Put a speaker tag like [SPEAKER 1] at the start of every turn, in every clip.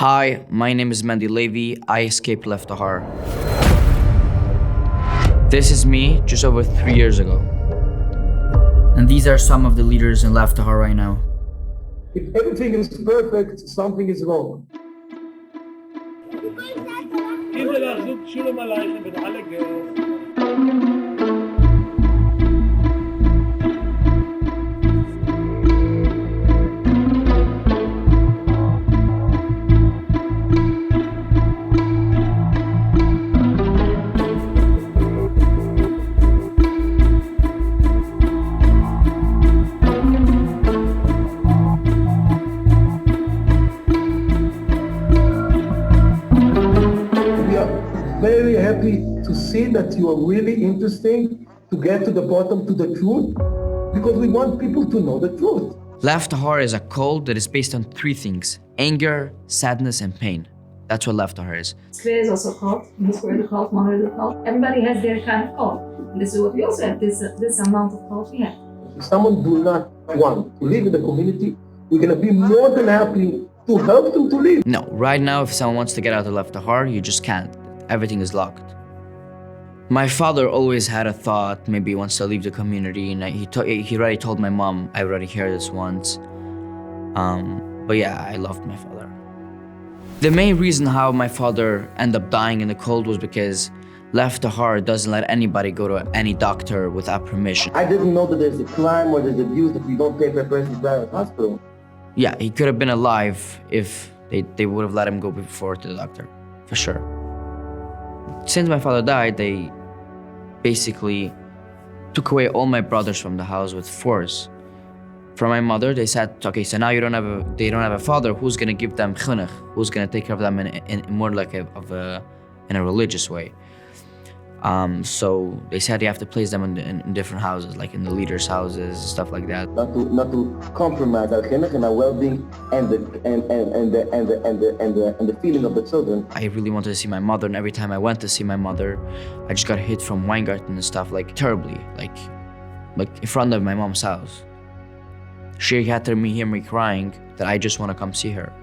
[SPEAKER 1] Hi, my name is Mendy Levy. I escaped Lev Tahor. This is me just over 3 years ago. And these are some of the leaders in Lev Tahor right now.
[SPEAKER 2] If everything is perfect, something is wrong. Very happy to see that you are really interesting to get to the bottom, to the truth, because we want people to know the truth.
[SPEAKER 1] Lev Tahor is a cult that is based on 3 things: anger, sadness, and pain. That's what Lev Tahor is.
[SPEAKER 3] Israel is also a cult, Muslim is a cult, Mahar is a cult. Everybody has their kind of cult. And this is what we also have, this amount of cult we have.
[SPEAKER 2] If someone do not want to live in the community, we're going to be more than happy to help them to live.
[SPEAKER 1] No, right now if someone wants to get out of Lev Tahor, you just can't. Everything is locked. My father always had a thought, maybe he wants to leave the community, and he already told my mom. I already heard this once. But yeah, I loved my father. The main reason how my father ended up dying in the cold was because Lev Tahor doesn't let anybody go to any doctor without permission.
[SPEAKER 2] I didn't know that there's a crime or there's abuse if you don't pay for a person's private hospital.
[SPEAKER 1] Yeah, he could have been alive if they would have let him go before to the doctor, for sure. Since my father died, they basically took away all my brothers from the house with force. For my mother, they said, okay, so now they don't have a father. Who's gonna give them chinuch? Who's gonna take care of them in more like in a religious way? So they said you have to place them in different houses, like in the leaders' houses, stuff like that.
[SPEAKER 2] Not to compromise our chinuch and our well-being and the feeling of the children.
[SPEAKER 1] I really wanted to see my mother, and every time I went to see my mother, I just got hit from Weingarten and stuff, like terribly, like in front of my mom's house. She had to hear me crying that I just want to come see her.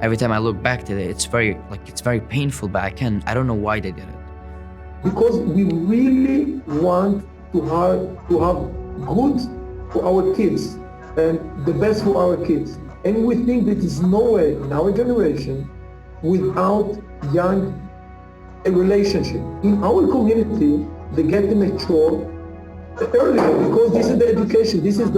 [SPEAKER 1] Every time I look back to it, it's very painful, but I don't know why they did it.
[SPEAKER 2] Because we really want to have good for our kids and the best for our kids. And we think that there's no way in our generation without young a relationship. In our community, they get to mature earlier because this is the education, this is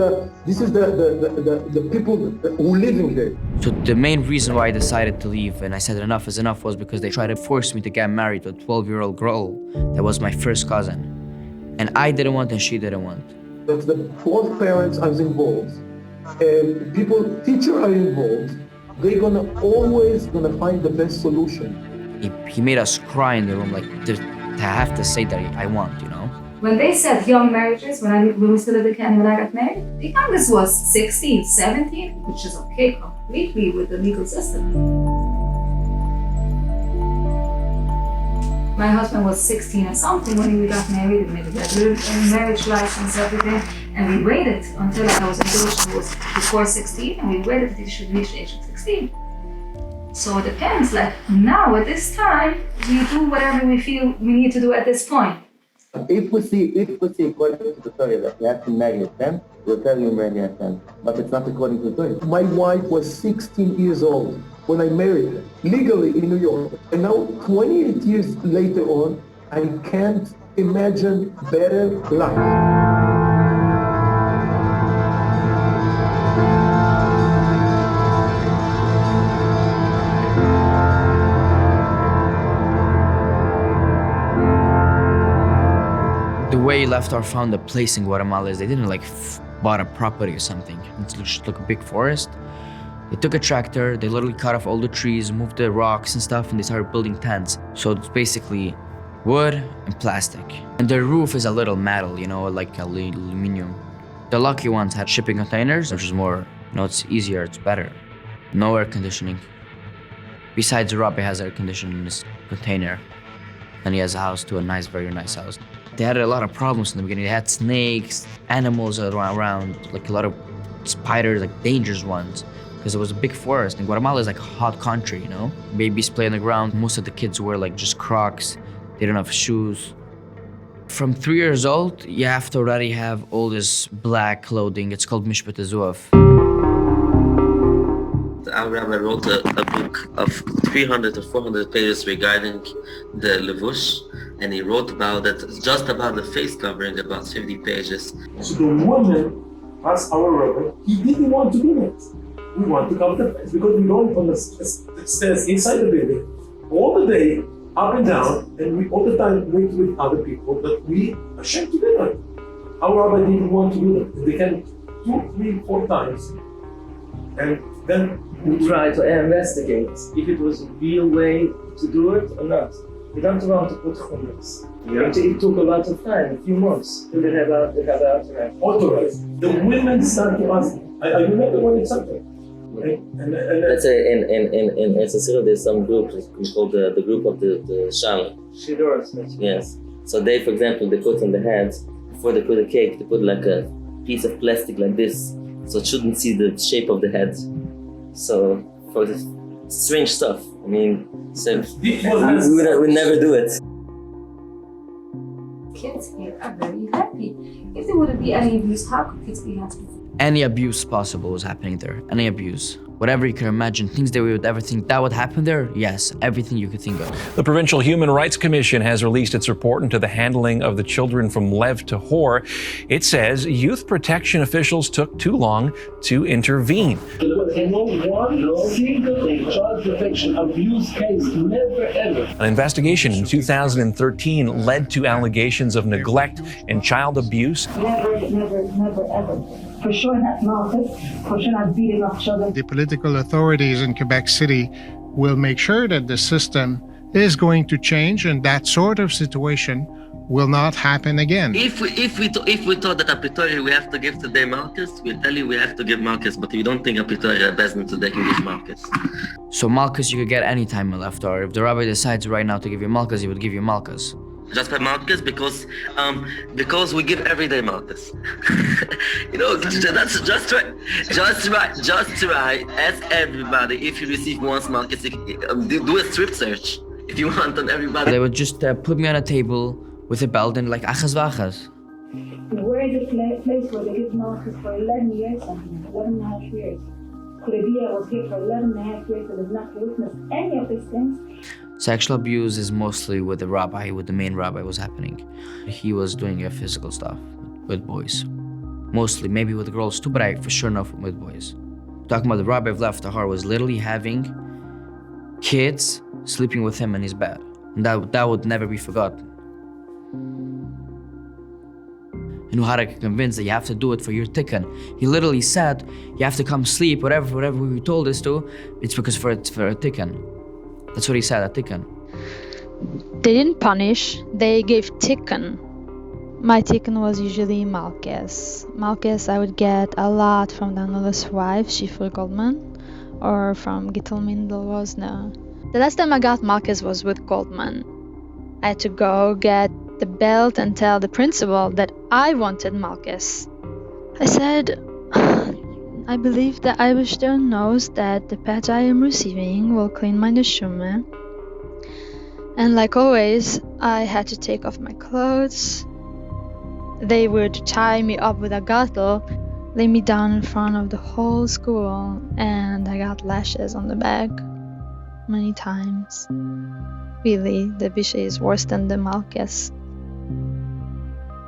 [SPEAKER 2] the people who live in here.
[SPEAKER 1] So the main reason why I decided to leave and I said enough is enough was because they tried to force me to get married to a 12-year-old girl that was my first cousin. And I didn't want and she didn't want.
[SPEAKER 2] That the both parents are involved and teachers are involved, they're always gonna find the best solution.
[SPEAKER 1] He made us cry in the room, like to have to say that I want, you know?
[SPEAKER 3] When they said young marriages, when we still lived in Canada, when I got married, the youngest was 16, 17, which is okay completely with the legal system. My husband was 16 or something when we got married. We made a regular marriage license, everything, and we waited until I was engaged, who was before 16, and we waited until he should reach the age of 16. So it depends, like now at this time, we do whatever we feel we need to do at this point.
[SPEAKER 2] If we see according to the story that you have to marry at 10, we'll tell you marry at 10. But it's not according to the story. My wife was 16 years old when I married her, legally in New York. And now, 28 years later on, I can't imagine better life.
[SPEAKER 1] The way Lev Tahor found a place in Guatemala is they didn't bought a property or something. It's just like a big forest. They took a tractor, they literally cut off all the trees, moved the rocks and stuff, and they started building tents. So it's basically wood and plastic. And their roof is a little metal, you know, like aluminum. The lucky ones had shipping containers, which is more, you know, it's easier, it's better. No air conditioning. Besides, Rabbi has air conditioning in this container. And he has a house too, a nice, very nice house. They had a lot of problems in the beginning. They had snakes, animals around, like a lot of spiders, like dangerous ones. because it was a big forest. And Guatemala is like a hot country, you know? Babies play on the ground. Most of the kids wear like just Crocs. They don't have shoes. From 3 years old, you have to already have all this black clothing. It's called Mishpat Azuaf.
[SPEAKER 4] Our rabbi wrote a book of 300 or 400 pages regarding the levush, and he wrote about it, just about the face covering, about 50 pages.
[SPEAKER 2] So the woman asked our rabbi, he didn't want to do it. We want to cover the face because we don't want to stairs inside the building all the day, up and down, and we all the time meet with other people, but we are ashamed to do that. Our rabbi didn't want to do that. They came 2, 3, 4 times, and then
[SPEAKER 5] we try to investigate if it was a real way to do it or not. We don't want to put chumras. It took a lot of time, a few months, to have authorized. The women start to ask, are you not the one in something? Let's say in Sicily there's some group called the group of the Shal. Shidors. Yes. So they, for example, they put on the heads, before they put a cake, they put like a piece of plastic like this, so it shouldn't see the shape of the head. So for this strange stuff, I mean, so we would never do it.
[SPEAKER 3] Kids here are very happy. If there wouldn't be any abuse, how could kids be happy?
[SPEAKER 1] Any abuse possible was happening there. Any abuse. Whatever you can imagine, things that we would ever think that would happen there, yes, everything you could think of.
[SPEAKER 6] The Provincial Human Rights Commission has released its report into the handling of the children from Lev Tahor. It says youth protection officials took too long to intervene.
[SPEAKER 2] There was one single child protection abuse case, never ever.
[SPEAKER 6] An investigation in 2013 led to allegations of neglect and child abuse.
[SPEAKER 7] Never, ever. For sure not Marcus, for sure not beating up children.
[SPEAKER 8] The political authorities in Quebec City will make sure that the system is going to change and that sort of situation will not happen again.
[SPEAKER 4] If we thought that a Pretoria we have to give today Marcus, we'll tell you we have to give Marcus, but we don't think a Pretoria business today can give Marcus.
[SPEAKER 1] So Malchus you could get any time in Lev Tahor. If the rabbi decides right now to give you Malchus, he would give you Malchus.
[SPEAKER 4] Just for Marcus, because we give every day Marcus. You know, that's just try. Ask everybody if you receive once Marcus. Do a strip search if you want on everybody.
[SPEAKER 1] They would just put me on a table with a belt and like achas vachas.
[SPEAKER 7] Where is the place where they give Marcus for 11 years, something, 11 and a half years? Kudabia was here for 11 and a half years and has not witnessed any of these things.
[SPEAKER 1] Sexual abuse is mostly with the rabbi, with the main rabbi was happening. He was doing physical stuff with boys. Mostly, maybe with girls too, but I for sure know with boys. Talking about the rabbi of Lev Tahor was literally having kids sleeping with him in his bed. And that would never be forgotten. And Muharraq convinced that you have to do it for your tikkun. He literally said, you have to come sleep, whatever we told us to, it's because for a tikkun. That's what he said, a tikkun.
[SPEAKER 9] They didn't punish, they gave tikkun. My tikkun was usually Malchus. Malchus I would get a lot from the Anula's wife, Shifra Goldman, or from Gittel Mindel. The last time I got Malchus was with Goldman. I had to go get the belt and tell the principal that I wanted Malchus. I said, I believe the Eibishter knows that the patch I am receiving will clean my neshama. And like always, I had to take off my clothes. They would tie me up with a gadol, lay me down in front of the whole school, and I got lashes on the back many times. Really, the bishay is worse than the Malchus.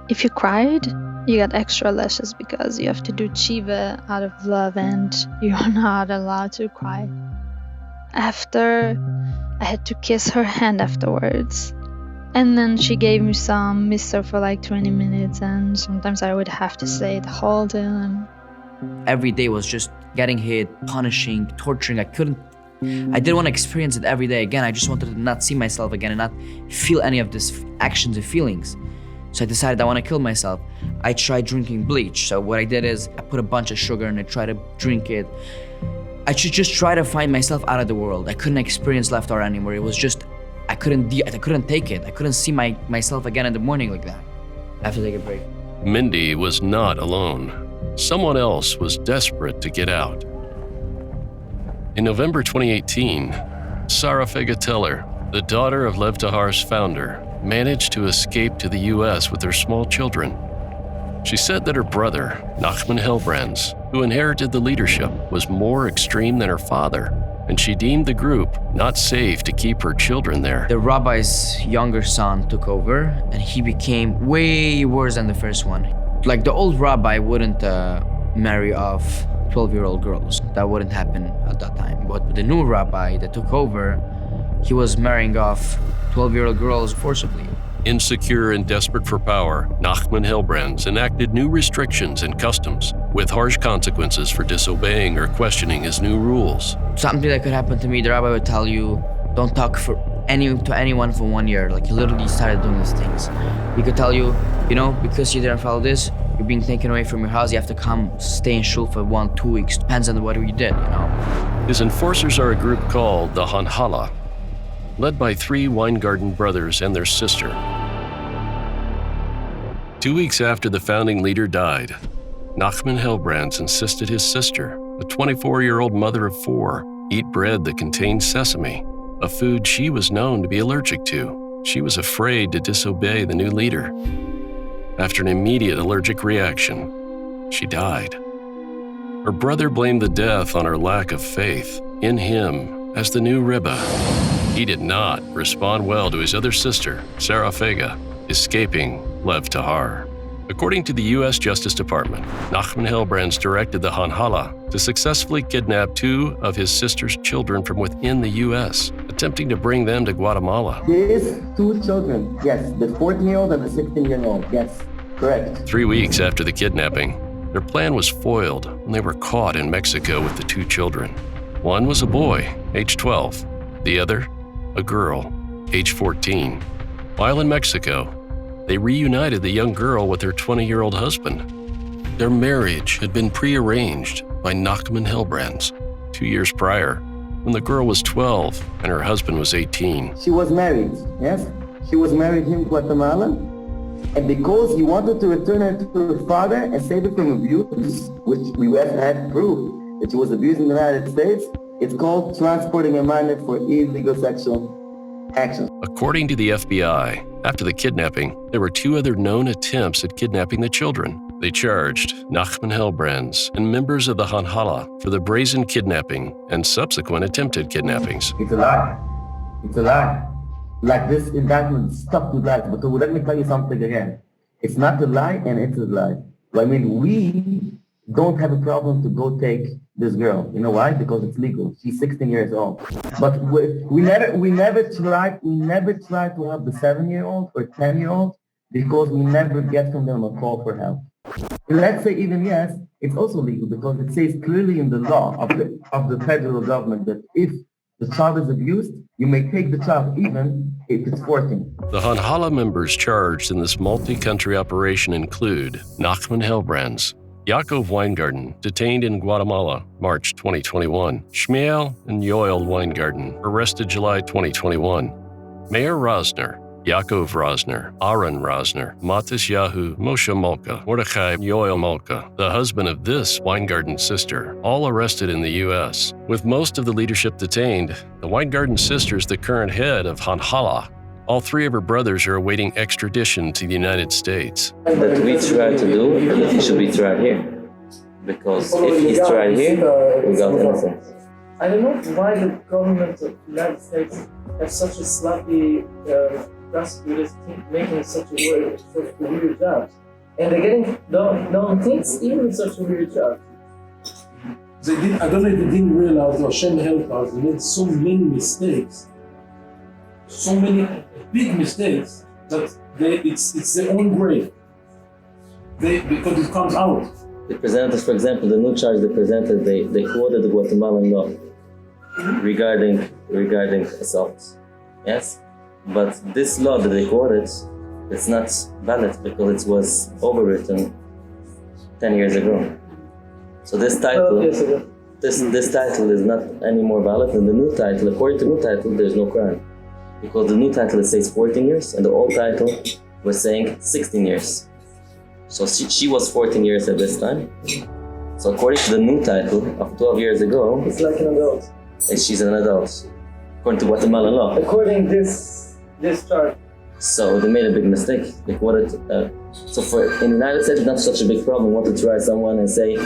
[SPEAKER 9] If you cried, you got extra lashes because you have to do tshiva out of love and you're not allowed to cry. After, I had to kiss her hand afterwards. And then she gave me some mister for like 20 minutes and sometimes I would have to say the whole time.
[SPEAKER 1] Every day was just getting hit, punishing, torturing. I didn't want to experience it every day again. I just wanted to not see myself again and not feel any of these actions and feelings. So I decided I want to kill myself. I tried drinking bleach. So what I did is I put a bunch of sugar and I tried to drink it. I should just try to find myself out of the world. I couldn't experience Lev Tahor anymore. It was just, I couldn't take it. I couldn't see myself again in the morning like that. I have to take a break.
[SPEAKER 10] Mindy was not alone. Someone else was desperate to get out. In November 2018, Sarah Fega-Teller, the daughter of Lev Tahor's founder, managed to escape to the U.S. with her small children. She said that her brother, Nachman Hillbrands, who inherited the leadership, was more extreme than her father, and she deemed the group not safe to keep her children there.
[SPEAKER 1] The rabbi's younger son took over, and he became way worse than the first one. Like, the old rabbi wouldn't marry off 12-year-old girls. That wouldn't happen at that time. But the new rabbi that took over, he was marrying off 12-year-old girls forcibly.
[SPEAKER 10] Insecure and desperate for power, Nachman Hillbrands enacted new restrictions and customs with harsh consequences for disobeying or questioning his new rules.
[SPEAKER 1] Something that could happen to me, the rabbi would tell you, don't talk to anyone for 1 year. Like, he literally started doing these things. He could tell you, because you didn't follow this, you're being taken away from your house, you have to come stay in shul for 1-2 weeks. Depends on what you did,
[SPEAKER 10] His enforcers are a group called the Hanhala, led by 3 Weingarten brothers and their sister. 2 weeks after the founding leader died, Nachman Hillbrands insisted his sister, a 24-year-old mother of 4, eat bread that contained sesame, a food she was known to be allergic to. She was afraid to disobey the new leader. After an immediate allergic reaction, she died. Her brother blamed the death on her lack of faith in him as the new Rebbe. He did not respond well to his other sister, Sarah Fega, escaping Lev Tahor. According to the U.S. Justice Department, Nachman Hillbrands directed the Hanhala to successfully kidnap 2 of his sister's children from within the U.S., attempting to bring them to Guatemala.
[SPEAKER 11] There is 2 children, yes, the 14-year-old and the 16-year-old, yes, correct.
[SPEAKER 10] 3 weeks after the kidnapping, their plan was foiled when they were caught in Mexico with the 2 children. One was a boy, age 12, the other, a girl, age 14. While in Mexico, they reunited the young girl with her 20-year-old husband. Their marriage had been prearranged by Nachman Hillbrands 2 years prior, when the girl was 12 and her husband was 18.
[SPEAKER 11] She was married, yes? She was married in Guatemala, and because he wanted to return her to her father and save her from abuse, which we had proof that she was abused in the United States, it's called transporting a minor for illegal sexual action.
[SPEAKER 10] According to the FBI, after the kidnapping, there were 2 other known attempts at kidnapping the children. They charged Nachman Hillbrands and members of the Hanhala for the brazen kidnapping and subsequent attempted kidnappings.
[SPEAKER 11] It's a lie. It's a lie. Like, this indictment stuck to lies. But let me tell you something again. It's not a lie and it's a lie. I mean, we don't have a problem to go take this girl. You know why? Because it's legal. She's 16 years old. But we never tried to have the 7-year-old or 10-year-old because we never get from them a call for help. Let's say even yes, it's also legal because it says clearly in the law of the federal government that if the child is abused, you may take the child even if it's 14.
[SPEAKER 10] The Hanhala members charged in this multi-country operation include Nachman Hillbrands, Yaakov Weingarten, detained in Guatemala, March 2021. Shmuel and Yoel Weingarten, arrested July 2021. Meir Rosner, Yaakov Rosner, Aaron Rosner, Matis Yahu, Moshe Molka, Mordechai Yoel Molka, the husband of this Weingarten sister, all arrested in the U.S. With most of the leadership detained, the Weingarten sister is the current head of Hanhala. All 3 of her brothers are awaiting extradition to the United States.
[SPEAKER 5] That we try to do, that he should be tried here. Because if he's tried here, we got innocent. I don't know why the government of the United States has such a sloppy prosecutors making such a weird job. And they're getting no things even with such a weird job.
[SPEAKER 2] I don't know if they didn't realize, or Hashem helped us, they made so many mistakes. So many big mistakes that it's their own grave. Because it comes out.
[SPEAKER 5] They presented, for example, the new charge they presented, they quoted the Guatemalan law regarding assaults. Yes? But this law that they quoted, it's not valid because it was overwritten 10 years ago. So this title, this title is not any more valid than the new title. According to the new title, there's no crime. Because the new title says 14 years and the old title was saying 16 years. So she was 14 years at this time. So according to the new title of 12 years ago, it's like an adult.
[SPEAKER 4] if she's an adult, according to Guatemalan law.
[SPEAKER 5] According this chart.
[SPEAKER 4] So they made a big mistake. Like what it, so for in the United States, it's not such a big problem. Want to try someone and say a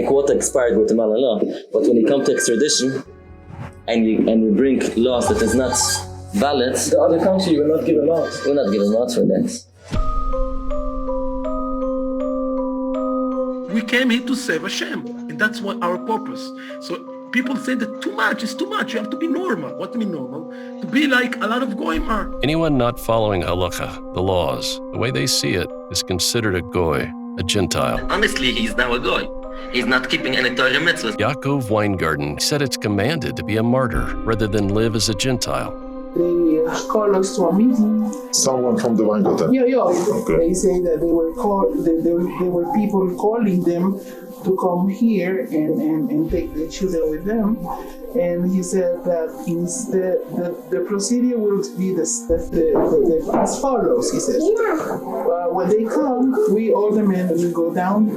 [SPEAKER 4] quota expired Guatemalan law. But when you come to extradition and you bring laws that is not valid,
[SPEAKER 5] the other country will not give them out.
[SPEAKER 4] We're not giving out for that.
[SPEAKER 12] We came here to save Hashem, and that's what our purpose. So people say that too much is too much. You have to be normal. What do you mean normal? To be like a lot of goyim are.
[SPEAKER 10] Anyone not following halakha, the laws, the way they see it, is considered a goy, a Gentile.
[SPEAKER 4] Honestly, he's now a goy. He's not keeping any Torah mitzvahs.
[SPEAKER 10] Yaakov Weingarten said it's commanded to be a martyr rather than live as a Gentile.
[SPEAKER 13] They called us to a meeting.
[SPEAKER 14] Someone from the Weingarten?
[SPEAKER 13] Yeah.
[SPEAKER 14] Okay.
[SPEAKER 13] They say that they were people calling them to come here and take the children with them. And he said that instead the procedure will be as follows, he says. When they come, all the men will go down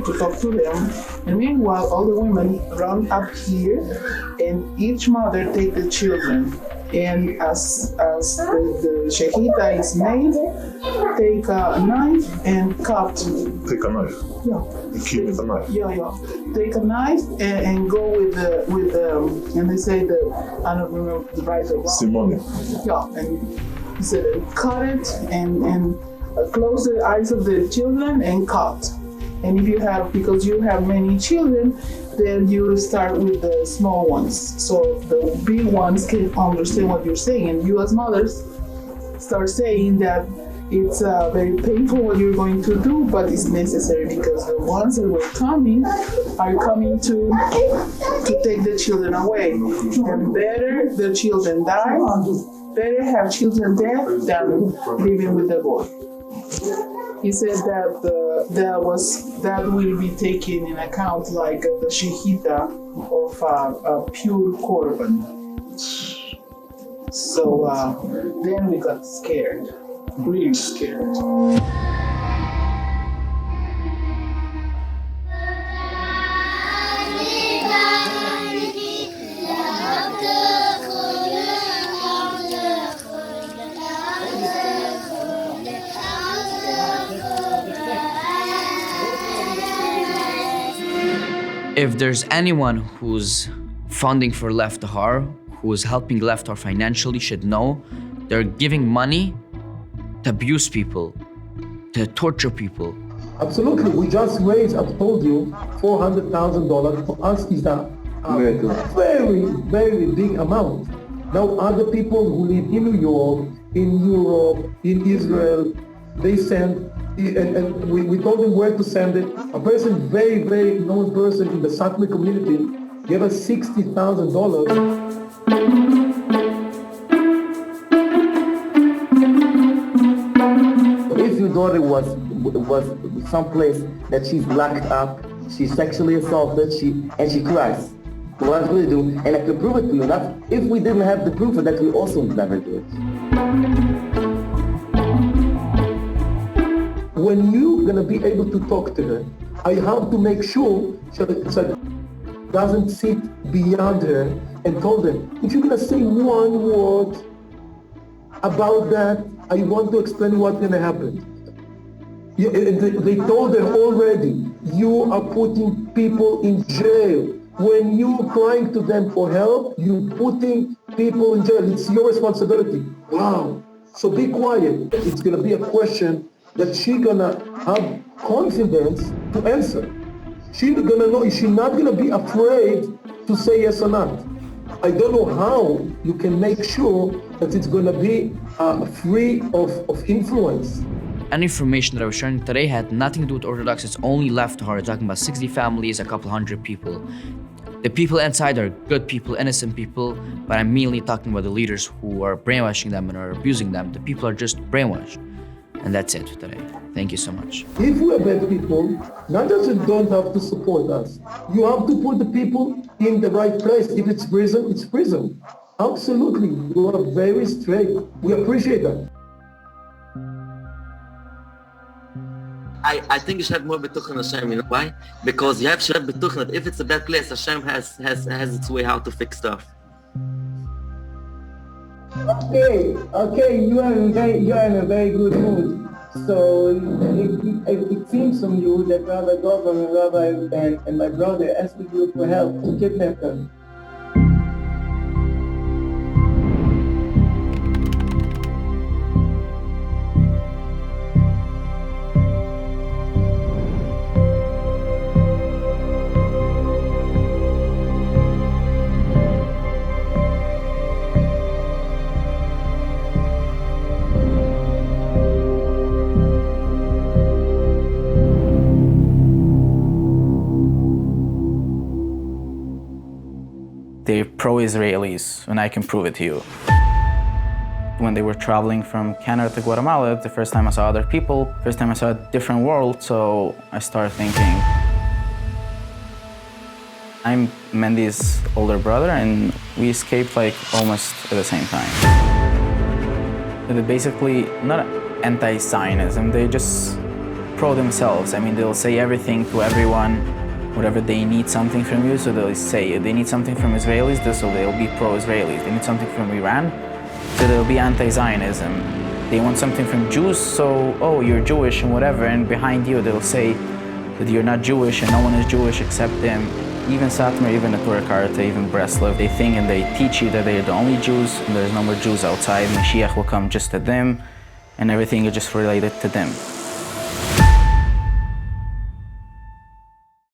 [SPEAKER 13] to talk to them. And meanwhile, all the women run up here and each mother take the children. And as the shechita is made, take a knife and cut.
[SPEAKER 14] Take a knife?
[SPEAKER 13] Yeah.
[SPEAKER 14] You keep with a knife?
[SPEAKER 13] Yeah. Take a knife and go with the and they say I don't remember the right or wrong.
[SPEAKER 14] Simone.
[SPEAKER 13] Yeah, and he said cut it and close the eyes of the children and cut. And because you have many children, then you start with the small ones. So the big ones can understand what you're saying. And you as mothers start saying that it's very painful what you're going to do, but it's necessary because the ones that were coming are coming to take the children away. And better the children die, better have children dead than living with the boy. He said that that will be taken in account like the shechita of a pure korban. So then we got scared, really scared.
[SPEAKER 1] If there's anyone who's funding for Lev Tahor, who's helping Lev Tahor financially, should know they're giving money to abuse people, to torture people.
[SPEAKER 2] Absolutely. We just raised, I've told you, $400,000. For us is a very, very big amount. Now other people who live in New York, in Europe, in Israel, they send, and we told them where to send it. A person, very, very known person in the Satmar community, gave us $60,000.
[SPEAKER 11] If your daughter was someplace that she's locked up, she's sexually assaulted, and she cries, what will we do? And I can prove it to you. Not if we didn't have the proof of that, we also would never do it.
[SPEAKER 2] When you're gonna be able to talk to her, I have to make sure she doesn't sit beyond her and told them, if you're gonna say one word about that, I want to explain what's gonna happen. They told her already, you are putting people in jail. When you're crying to them for help, you're putting people in jail. It's your responsibility. Wow. So be quiet. It's gonna be a question that she's gonna have confidence to answer. She's gonna know, she's not gonna be afraid to say yes or not. I don't know how you can make sure that it's gonna be free of influence.
[SPEAKER 1] Any information that I was sharing today had nothing to do with Orthodox. It's only Lev Tahor. We're talking about 60 families, a couple hundred people. The people inside are good people, innocent people, but I'm mainly talking about the leaders who are brainwashing them and are abusing them. The people are just brainwashed. And that's it for today. Thank you so much.
[SPEAKER 2] If we are bad people, not just you don't have to support us. You have to put the people in the right place. If it's prison, it's prison. Absolutely. You are very straight. We appreciate that.
[SPEAKER 4] I think you should have more betuchen Hashem. You know why? Because you have to have betuchen that if it's a bad place, Hashem has its way how to fix stuff.
[SPEAKER 2] Okay, you are in a very good mood. So it seems from you that Rabbi Goldman and Rabbi and my brother asking you for help to kidnap them.
[SPEAKER 15] They're pro-Israelis, and I can prove it to you. When they were traveling from Canada to Guatemala, the first time I saw other people, first time I saw a different world, so I started thinking, I'm Mendy's older brother, and we escaped like almost at the same time. They're basically not anti-Zionism, they just pro themselves. I mean, they'll say everything to everyone, whatever they need something from you, so they'll say they need something from Israelis, so they'll be pro-Israelis. They need something from Iran, so they'll be anti-Zionism. They want something from Jews, so, oh, you're Jewish and whatever, and behind you they'll say that you're not Jewish and no one is Jewish except them. Even Satmar, even the Torah Karta, even Breslov, they think and they teach you that they're the only Jews, and there's no more Jews outside. Mashiach will come just to them, and everything is just related to them.